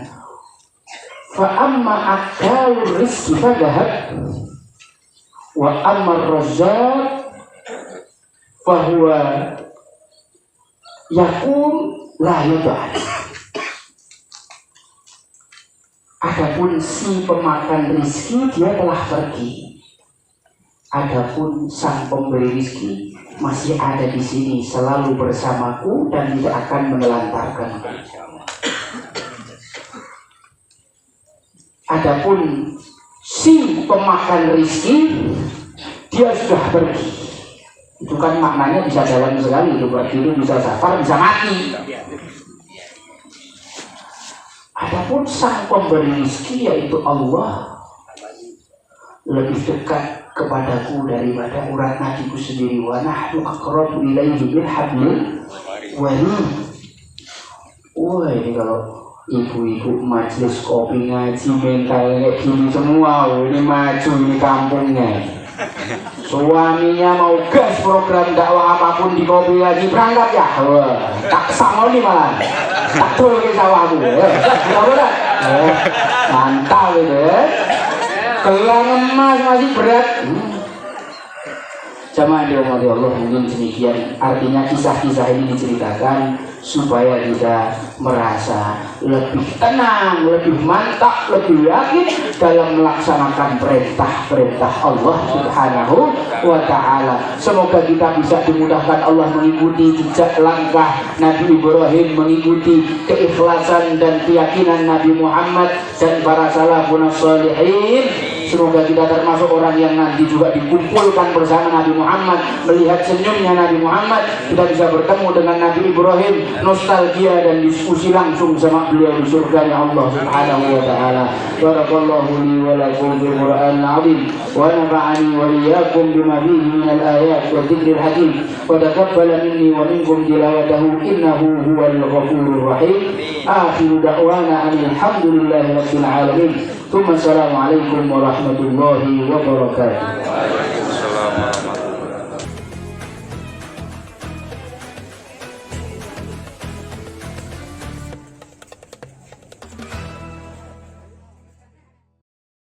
Speaker 3: fa amma akalu rizki fadahab wa amma razzaq fahuwa yakum la yudha'an. Adapun si pemakan rizki dia telah pergi. Adapun sang pemberi rizki masih ada di sini selalu bersamaku dan tidak akan menelantarkanku. Adapun si pemakan rizki dia sudah pergi. Itu kan maknanya bisa jalan sekali, itu berarti itu bisa safar, bisa mati. Adapun sang pemberi rizki yaitu Allah lebih dekat kepadaku daripada urat nadiku sendiri. Wa nahnu aqrabu ilaihi bil hablil warid. Wah ini kalau ibu-ibu majelis kopi ngaji mental kayak gini semua, ini maju ini kampungnya. Suaminya mau gas program dakwah apapun di kopi lagi berangkat ya. Wah, tak sangoni malah. Tak tol ke sawahku. Mantap itu. Gelang emas masih berat. Jamaah dirahmati Allah, mungkin demikian. Artinya kisah-kisah ini diceritakan supaya kita merasa lebih tenang, lebih mantap, lebih yakin dalam melaksanakan perintah-perintah Allah Subhanahu wa ta'ala. Semoga kita bisa dimudahkan Allah mengikuti jejak langkah Nabi Ibrahim, mengikuti keikhlasan dan keyakinan Nabi Muhammad dan para salafun shalihin. Semoga kita termasuk orang yang nanti juga dikumpulkan bersama Nabi Muhammad, melihat senyumnya Nabi Muhammad, kita bisa bertemu dengan Nabi Ibrahim, nostalgia dan diskusi langsung sama beliau di surganya Allah Subhanahu wa ta'ala. Barakallahu li wa lakum bil Qur'anil azim wa nafa'ani wa iyyakum bima fihi minal ayat wa dzikril hakim wa taqabbala minni wa minkum tilawatahu innahu huwal ghafurur rahim. Akhiru da'wana alhamdulillahi rabbil alamin. Assalamualaikum warahmatullahi wabarakatuh.